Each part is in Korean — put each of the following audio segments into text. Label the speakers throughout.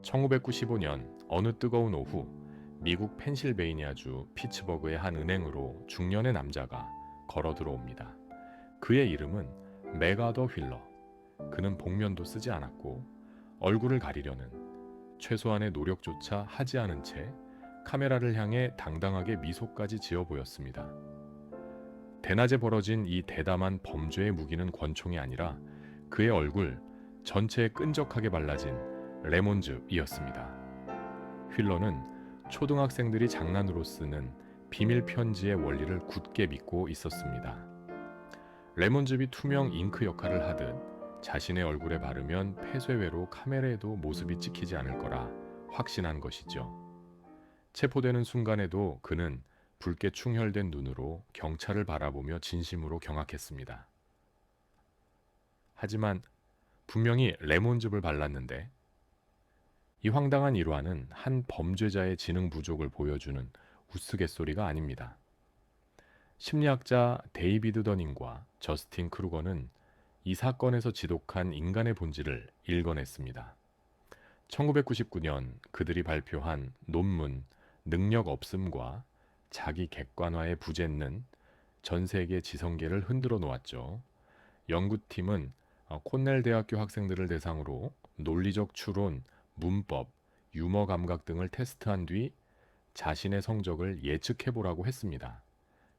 Speaker 1: 1995년 어느 뜨거운 오후 미국 펜실베이니아주 피츠버그의 한 은행으로 중년의 남자가 걸어 들어옵니다. 그의 이름은 메가더 휠러. 그는 복면도 쓰지 않았고 얼굴을 가리려는 최소한의 노력조차 하지 않은 채 카메라를 향해 당당하게 미소까지 지어 보였습니다. 대낮에 벌어진 이 대담한 범죄의 무기는 권총이 아니라 그의 얼굴 전체에 끈적하게 발라진 레몬즙이었습니다. 휠러는 초등학생들이 장난으로 쓰는 비밀 편지의 원리를 굳게 믿고 있었습니다. 레몬즙이 투명 잉크 역할을 하듯 자신의 얼굴에 바르면 폐쇄회로 카메라에도 모습이 찍히지 않을 거라 확신한 것이죠. 체포되는 순간에도 그는 붉게 충혈된 눈으로 경찰을 바라보며 진심으로 경악했습니다. 하지만 분명히 레몬즙을 발랐는데 이 황당한 일화는 한 범죄자의 지능 부족을 보여주는 우스갯소리가 아닙니다. 심리학자 데이비드 더닝과 저스틴 크루거는 이 사건에서 지독한 인간의 본질을 읽어냈습니다. 1999년 그들이 발표한 논문 능력 없음과 자기 객관화의 부재는 전 세계 지성계를 흔들어 놓았죠. 연구팀은 콘넬 대학교 학생들을 대상으로 논리적 추론, 문법, 유머 감각 등을 테스트한 뒤 자신의 성적을 예측해보라고 했습니다.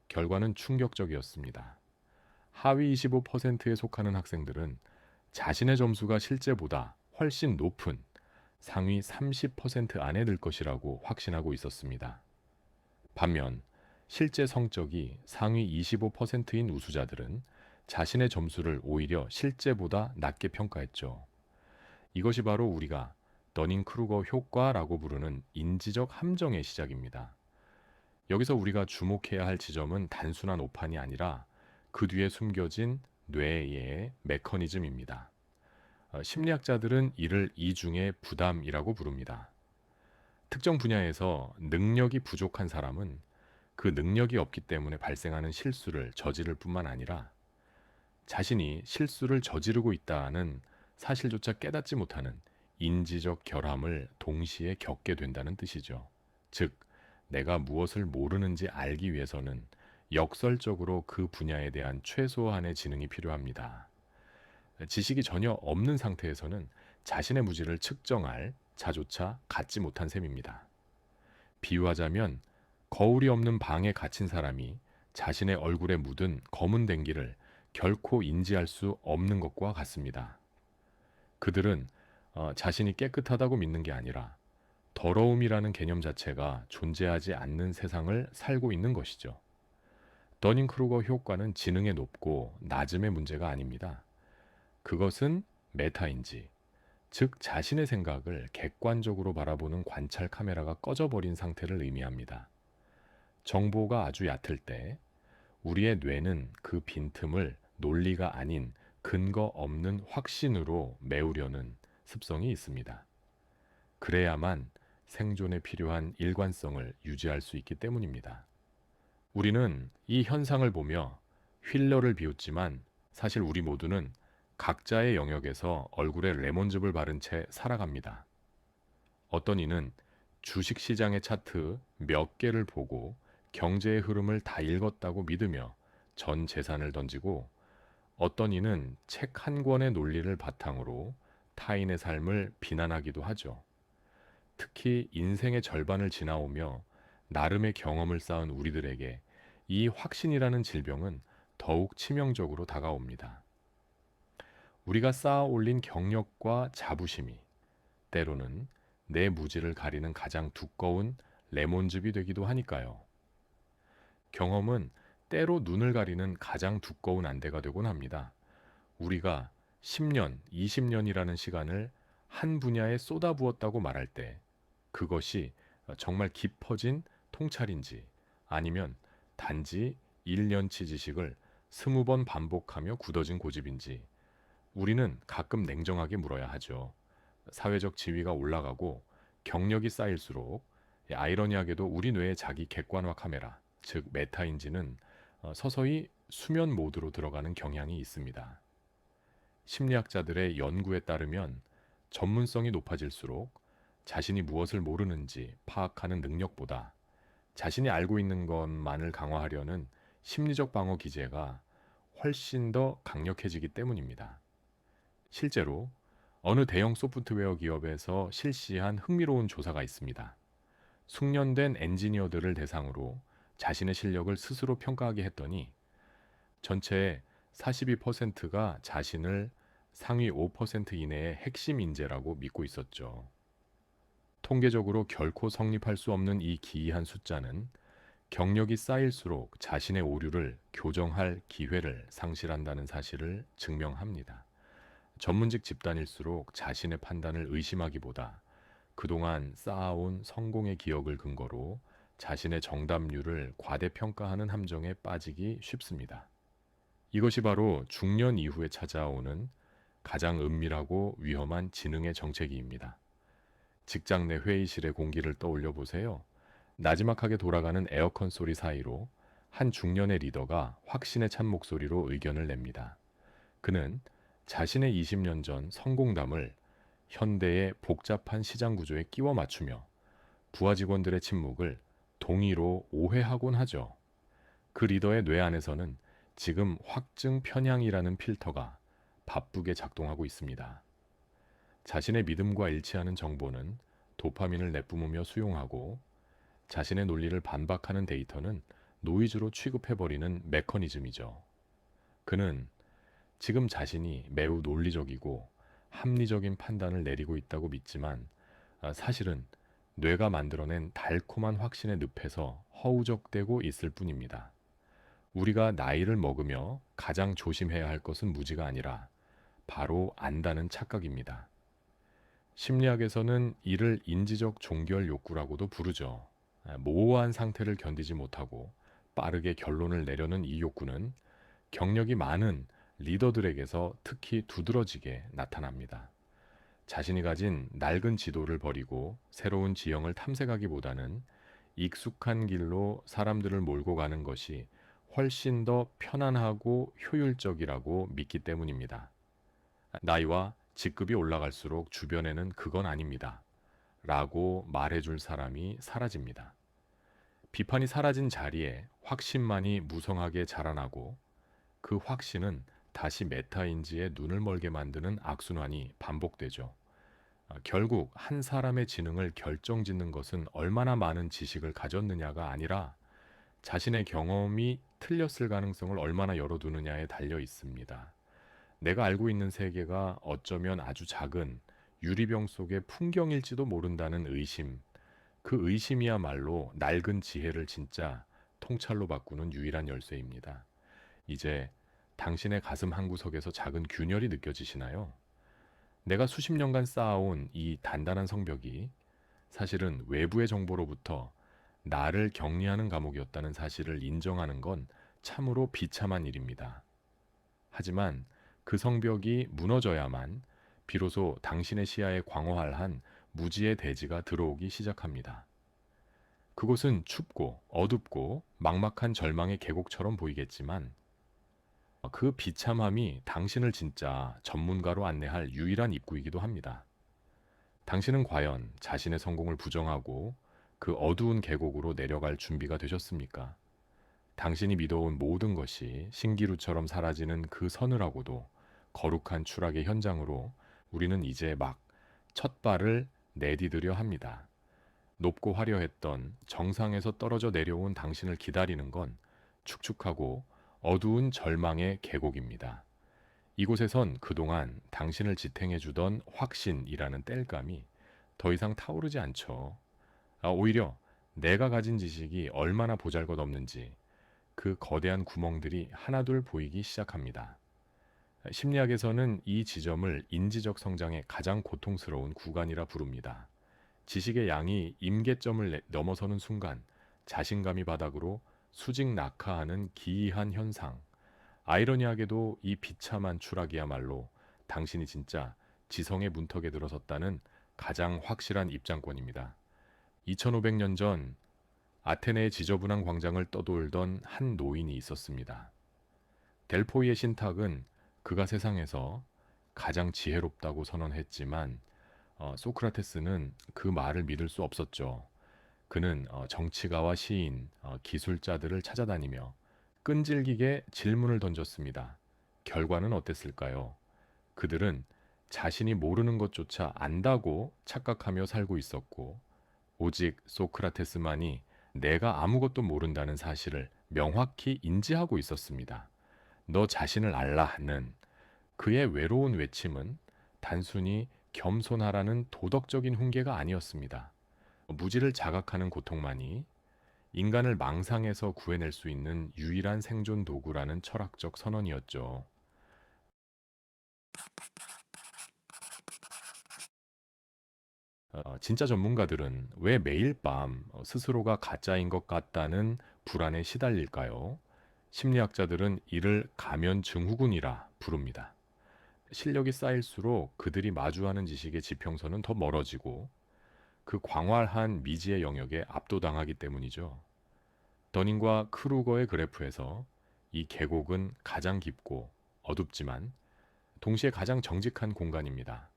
Speaker 1: 결과는 충격적이었습니다. 하위 25%에 속하는 학생들은 자신의 점수가 실제보다 훨씬 높은 상위 30% 안에 들 것이라고 확신하고 있었습니다. 반면 실제 성적이 상위 25%인 우수자들은 자신의 점수를 오히려 실제보다 낮게 평가했죠. 이것이 바로 우리가 더닝크루거 효과라고 부르는 인지적 함정의 시작입니다. 여기서 우리가 주목해야 할 지점은 단순한 오판이 아니라 그 뒤에 숨겨진 뇌의 메커니즘입니다. 심리학자들은 이를 이중의 부담이라고 부릅니다. 특정 분야에서 능력이 부족한 사람은 그 능력이 없기 때문에 발생하는 실수를 저지를 뿐만 아니라 자신이 실수를 저지르고 있다는 사실조차 깨닫지 못하는 인지적 결함을 동시에 겪게 된다는 뜻이죠. 즉, 내가 무엇을 모르는지 알기 위해서는 역설적으로 그 분야에 대한 최소한의 지능이 필요합니다. 지식이 전혀 없는 상태에서는 자신의 무지를 측정할 자조차 갖지 못한 셈입니다. 비유하자면 거울이 없는 방에 갇힌 사람이 자신의 얼굴에 묻은 검은 댕기를 결코 인지할 수 없는 것과 같습니다. 그들은 자신이 깨끗하다고 믿는 게 아니라 더러움이라는 개념 자체가 존재하지 않는 세상을 살고 있는 것이죠. 더닝크루거 효과는 지능의 높고 낮음의 문제가 아닙니다. 그것은 메타인지, 즉 자신의 생각을 객관적으로 바라보는 관찰 카메라가 꺼져버린 상태를 의미합니다. 정보가 아주 얕을 때 우리의 뇌는 그 빈틈을 논리가 아닌 근거 없는 확신으로 메우려는 습성이 있습니다. 그래야만 생존에 필요한 일관성을 유지할 수 있기 때문입니다. 우리는 이 현상을 보며 휠러를 비웃지만 사실 우리 모두는 각자의 영역에서 얼굴에 레몬즙을 바른 채 살아갑니다. 어떤 이는 주식시장의 차트 몇 개를 보고 경제의 흐름을 다 읽었다고 믿으며 전 재산을 던지고 어떤 이는 책 한 권의 논리를 바탕으로 타인의 삶을 비난하기도 하죠. 특히 인생의 절반을 지나오며 나름의 경험을 쌓은 우리들에게 이 확신이라는 질병은 더욱 치명적으로 다가옵니다. 우리가 쌓아 올린 경력과 자부심이 때로는 내 무지를 가리는 가장 두꺼운 레몬즙이 되기도 하니까요. 경험은 때로 눈을 가리는 가장 두꺼운 안대가 되곤 합니다. 우리가 10년, 20년이라는 시간을 한 분야에 쏟아부었다고 말할 때 그것이 정말 깊어진 통찰인지 아니면 단지 1년치 지식을 20번 반복하며 굳어진 고집인지 우리는 가끔 냉정하게 물어야 하죠. 사회적 지위가 올라가고 경력이 쌓일수록 아이러니하게도 우리 뇌의 자기 객관화 카메라, 즉 메타인지는 서서히 수면 모드로 들어가는 경향이 있습니다. 심리학자들의 연구에 따르면 전문성이 높아질수록 자신이 무엇을 모르는지 파악하는 능력보다 자신이 알고 있는 것만을 강화하려는 심리적 방어 기제가 훨씬 더 강력해지기 때문입니다. 실제로 어느 대형 소프트웨어 기업에서 실시한 흥미로운 조사가 있습니다. 숙련된 엔지니어들을 대상으로 자신의 실력을 스스로 평가하게 했더니 전체의 42%가 자신을 상위 5% 이내의 핵심 인재라고 믿고 있었죠. 통계적으로 결코 성립할 수 없는 이 기이한 숫자는 경력이 쌓일수록 자신의 오류를 교정할 기회를 상실한다는 사실을 증명합니다. 전문직 집단일수록 자신의 판단을 의심하기보다 그동안 쌓아온 성공의 기억을 근거로 자신의 정답률을 과대평가하는 함정에 빠지기 쉽습니다. 이것이 바로 중년 이후에 찾아오는 가장 은밀하고 위험한 지능의 정체기입니다. 직장 내 회의실의 공기를 떠올려 보세요. 나지막하게 돌아가는 에어컨 소리 사이로 한 중년의 리더가 확신에 찬 목소리로 의견을 냅니다. 그는 자신의 20년 전 성공담을 현대의 복잡한 시장 구조에 끼워 맞추며 부하 직원들의 침묵을 동의로 오해하곤 하죠. 그 리더의 뇌 안에서는 지금 확증 편향이라는 필터가 바쁘게 작동하고 있습니다. 자신의 믿음과 일치하는 정보는 도파민을 내뿜으며 수용하고 자신의 논리를 반박하는 데이터는 노이즈로 취급해버리는 메커니즘이죠. 그는 지금 자신이 매우 논리적이고 합리적인 판단을 내리고 있다고 믿지만 사실은 뇌가 만들어낸 달콤한 확신의 늪에서 허우적대고 있을 뿐입니다. 우리가 나이를 먹으며 가장 조심해야 할 것은 무지가 아니라 바로 안다는 착각입니다. 심리학에서는 이를 인지적 종결 욕구라고도 부르죠. 모호한 상태를 견디지 못하고 빠르게 결론을 내려는 이 욕구는 경력이 많은 리더들에게서 특히 두드러지게 나타납니다. 자신이 가진 낡은 지도를 버리고 새로운 지형을 탐색하기보다는 익숙한 길로 사람들을 몰고 가는 것이 훨씬 더 편안하고 효율적이라고 믿기 때문입니다. 나이와 직급이 올라갈수록 주변에는 그건 아닙니다. 라고 말해줄 사람이 사라집니다. 비판이 사라진 자리에 확신만이 무성하게 자라나고 그 확신은 다시 메타인지에 눈을 멀게 만드는 악순환이 반복되죠. 결국 한 사람의 지능을 결정짓는 것은 얼마나 많은 지식을 가졌느냐가 아니라 자신의 경험이 틀렸을 가능성을 얼마나 열어두느냐에 달려 있습니다. 내가 알고 있는 세계가 어쩌면 아주 작은 유리병 속의 풍경일지도 모른다는 의심, 그 의심이야말로 낡은 지혜를 진짜 통찰로 바꾸는 유일한 열쇠입니다. 이제 당신의 가슴 한구석에서 작은 균열이 느껴지시나요? 내가 수십 년간 쌓아온 이 단단한 성벽이 사실은 외부의 정보로부터 나를 격리하는 감옥이었다는 사실을 인정하는 건 참으로 비참한 일입니다. 하지만 그 성벽이 무너져야만 비로소 당신의 시야에 광활할 한 무지의 대지가 들어오기 시작합니다. 그곳은 춥고 어둡고 막막한 절망의 계곡처럼 보이겠지만 그 비참함이 당신을 진짜 전문가로 안내할 유일한 입구이기도 합니다. 당신은 과연 자신의 성공을 부정하고 그 어두운 계곡으로 내려갈 준비가 되셨습니까? 당신이 믿어온 모든 것이 신기루처럼 사라지는 그 서늘하고도 거룩한 추락의 현장으로 우리는 이제 막 첫 발을 내디디려 합니다. 높고 화려했던 정상에서 떨어져 내려온 당신을 기다리는 건 축축하고 어두운 절망의 계곡입니다. 이곳에선 그동안 당신을 지탱해주던 확신이라는 땔감이 더 이상 타오르지 않죠. 오히려 내가 가진 지식이 얼마나 보잘것없는지 그 거대한 구멍들이 하나둘 보이기 시작합니다. 심리학에서는 이 지점을 인지적 성장의 가장 고통스러운 구간이라 부릅니다. 지식의 양이 임계점을 넘어서는 순간 자신감이 바닥으로 수직 낙하하는 기이한 현상. 아이러니하게도 이 비참한 추락이야말로 당신이 진짜 지성의 문턱에 들어섰다는 가장 확실한 입장권입니다. 2500년 전 아테네의 지저분한 광장을 떠돌던 한 노인이 있었습니다. 델포이의 신탁은 그가 세상에서 가장 지혜롭다고 선언했지만 소크라테스는 그 말을 믿을 수 없었죠. 그는 정치가와 시인, 기술자들을 찾아다니며 끈질기게 질문을 던졌습니다. 결과는 어땠을까요? 그들은 자신이 모르는 것조차 안다고 착각하며 살고 있었고, 오직 소크라테스만이 내가 아무것도 모른다는 사실을 명확히 인지하고 있었습니다. 너 자신을 알라는 그의 외로운 외침은 단순히 겸손하라는 도덕적인 훈계가 아니었습니다. 무지를 자각하는 고통만이 인간을 망상에서 구해낼 수 있는 유일한 생존 도구라는 철학적 선언이었죠. 진짜 전문가들은 왜 매일 밤 스스로가 가짜인 것 같다는 불안에 시달릴까요? 심리학자들은 이를 가면 증후군이라 부릅니다. 실력이 쌓일수록 그들이 마주하는 지식의 지평선은 더 멀어지고 그 광활한 미지의 영역에 압도당하기 때문이죠. 더닝과 크루거의 그래프에서 이 계곡은 가장 깊고 어둡지만 동시에 가장 정직한 공간입니다.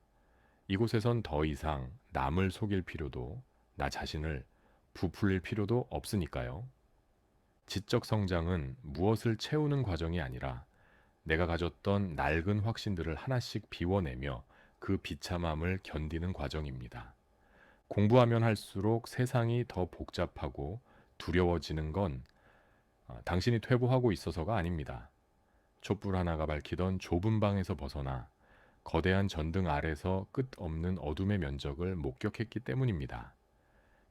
Speaker 1: 이곳에선 더 이상 남을 속일 필요도 나 자신을 부풀릴 필요도 없으니까요. 지적 성장은 무엇을 채우는 과정이 아니라 내가 가졌던 낡은 확신들을 하나씩 비워내며 그 비참함을 견디는 과정입니다. 공부하면 할수록 세상이 더 복잡하고 두려워지는 건 당신이 퇴보하고 있어서가 아닙니다. 촛불 하나가 밝히던 좁은 방에서 벗어나 거대한 전등 아래서 끝없는 어둠의 면적을 목격했기 때문입니다.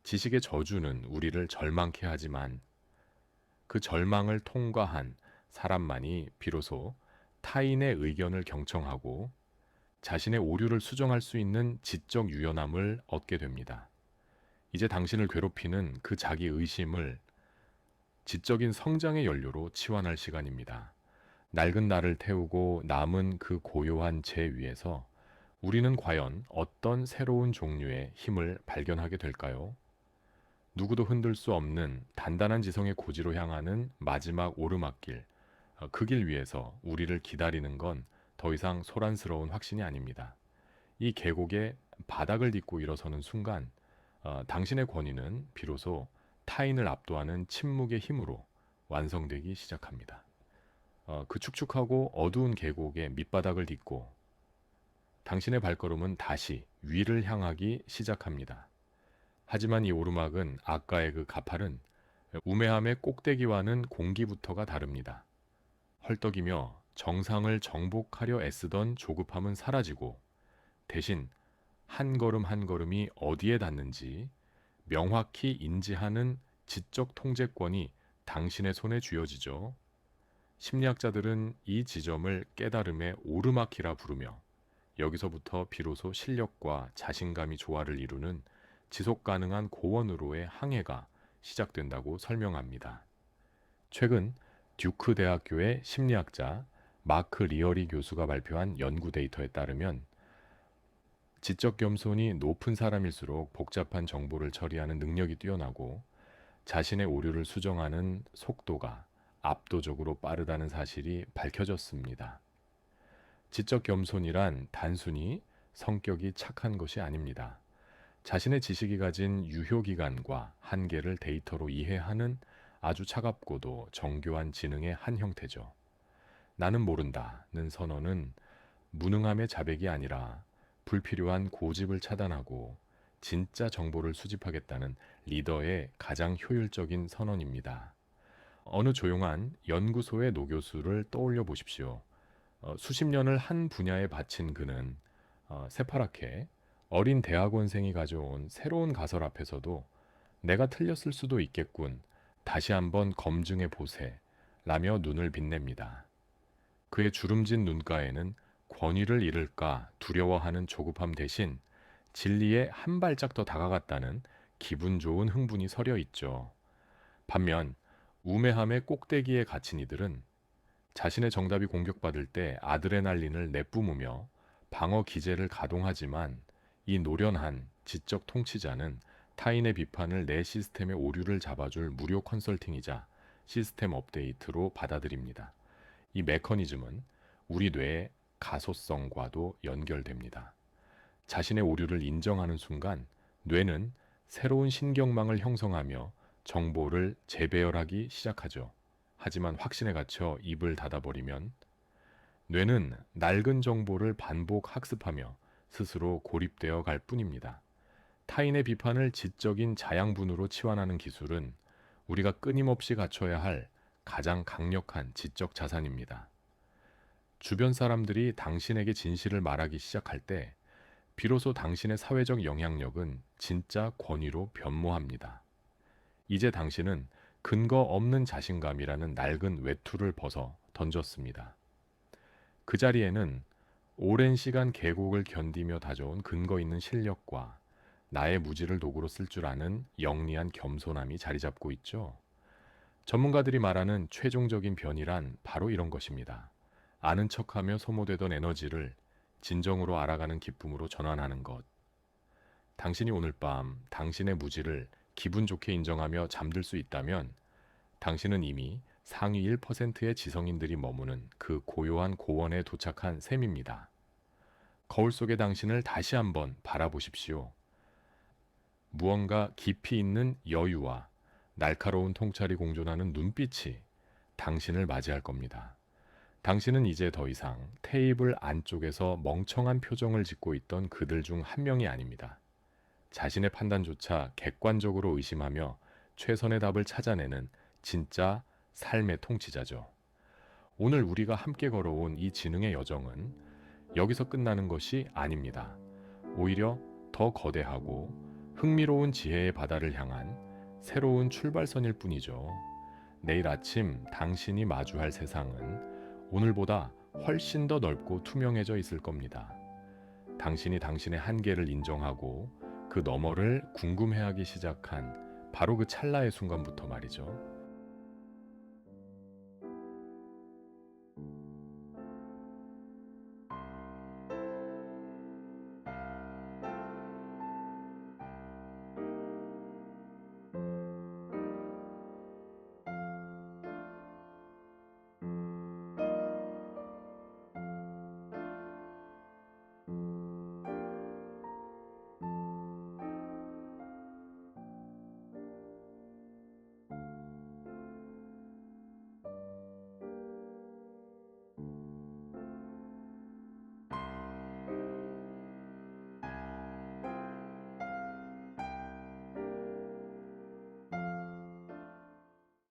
Speaker 1: 지식의 저주는 우리를 절망케 하지만 그 절망을 통과한 사람만이 비로소 타인의 의견을 경청하고 자신의 오류를 수정할 수 있는 지적 유연함을 얻게 됩니다. 이제 당신을 괴롭히는 그 자기 의심을 지적인 성장의 연료로 치환할 시간입니다. 낡은 나를 태우고 남은 그 고요한 재 위에서 우리는 과연 어떤 새로운 종류의 힘을 발견하게 될까요? 누구도 흔들 수 없는 단단한 지성의 고지로 향하는 마지막 오르막길, 그 길 위에서 우리를 기다리는 건 더 이상 소란스러운 확신이 아닙니다. 이 계곡의 바닥을 딛고 일어서는 순간 당신의 권위는 비로소 타인을 압도하는 침묵의 힘으로 완성되기 시작합니다. 그 축축하고 어두운 계곡의 밑바닥을 딛고 당신의 발걸음은 다시 위를 향하기 시작합니다. 하지만 이 오르막은 아까의 그 가파른 우매함의 꼭대기와는 공기부터가 다릅니다. 헐떡이며 정상을 정복하려 애쓰던 조급함은 사라지고 대신 한 걸음 한 걸음이 어디에 닿는지 명확히 인지하는 지적 통제권이 당신의 손에 쥐어지죠. 심리학자들은 이 지점을 깨달음의 오르막이라 부르며 여기서부터 비로소 실력과 자신감이 조화를 이루는 지속 가능한 고원으로의 항해가 시작된다고 설명합니다. 최근 듀크 대학교의 심리학자 마크 리어리 교수가 발표한 연구 데이터에 따르면 지적 겸손이 높은 사람일수록 복잡한 정보를 처리하는 능력이 뛰어나고 자신의 오류를 수정하는 속도가 압도적으로 빠르다는 사실이 밝혀졌습니다. 지적 겸손이란 단순히 성격이 착한 것이 아닙니다. 자신의 지식이 가진 유효기간과 한계를 데이터로 이해하는 아주 차갑고도 정교한 지능의 한 형태죠. 나는 모른다는 선언은 무능함의 자백이 아니라 불필요한 고집을 차단하고 진짜 정보를 수집하겠다는 리더의 가장 효율적인 선언입니다. 어느 조용한 연구소의 노교수를 떠올려 보십시오. 수십 년을 한 분야에 바친 그는 새파랗게 어린 대학원생이 가져온 새로운 가설 앞에서도 내가 틀렸을 수도 있겠군. 다시 한번 검증해 보세. 라며 눈을 빛냅니다. 그의 주름진 눈가에는 권위를 잃을까 두려워하는 조급함 대신 진리에 한 발짝 더 다가갔다는 기분 좋은 흥분이 서려 있죠. 반면 우매함의 꼭대기에 갇힌 이들은 자신의 정답이 공격받을 때 아드레날린을 내뿜으며 방어 기제를 가동하지만 이 노련한 지적 통치자는 타인의 비판을 내 시스템의 오류를 잡아줄 무료 컨설팅이자 시스템 업데이트로 받아들입니다. 이 메커니즘은 우리 뇌의 가소성과도 연결됩니다. 자신의 오류를 인정하는 순간 뇌는 새로운 신경망을 형성하며 정보를 재배열하기 시작하죠. 하지만 확신에 갇혀 입을 닫아버리면 뇌는 낡은 정보를 반복 학습하며 스스로 고립되어 갈 뿐입니다. 타인의 비판을 지적인 자양분으로 치환하는 기술은 우리가 끊임없이 갖춰야 할 가장 강력한 지적 자산입니다. 주변 사람들이 당신에게 진실을 말하기 시작할 때 비로소 당신의 사회적 영향력은 진짜 권위로 변모합니다. 이제 당신은 근거 없는 자신감이라는 낡은 외투를 벗어 던졌습니다. 그 자리에는 오랜 시간 계곡을 견디며 다져온 근거 있는 실력과 나의 무지를 도구로 쓸 줄 아는 영리한 겸손함이 자리 잡고 있죠. 전문가들이 말하는 최종적인 변이란 바로 이런 것입니다. 아는 척하며 소모되던 에너지를 진정으로 알아가는 기쁨으로 전환하는 것. 당신이 오늘 밤 당신의 무지를 기분 좋게 인정하며 잠들 수 있다면 당신은 이미 상위 1%의 지성인들이 머무는 그 고요한 고원에 도착한 셈입니다. 거울 속의 당신을 다시 한번 바라보십시오. 무언가 깊이 있는 여유와 날카로운 통찰이 공존하는 눈빛이 당신을 맞이할 겁니다. 당신은 이제 더 이상 테이블 안쪽에서 멍청한 표정을 짓고 있던 그들 중 한 명이 아닙니다. 자신의 판단조차 객관적으로 의심하며 최선의 답을 찾아내는 진짜 삶의 통치자죠. 오늘 우리가 함께 걸어온 이 지능의 여정은 여기서 끝나는 것이 아닙니다. 오히려 더 거대하고 흥미로운 지혜의 바다를 향한 새로운 출발선일 뿐이죠. 내일 아침 당신이 마주할 세상은 오늘보다 훨씬 더 넓고 투명해져 있을 겁니다. 당신이 당신의 한계를 인정하고 그 너머를 궁금해하기 시작한 바로 그 찰나의 순간부터 말이죠.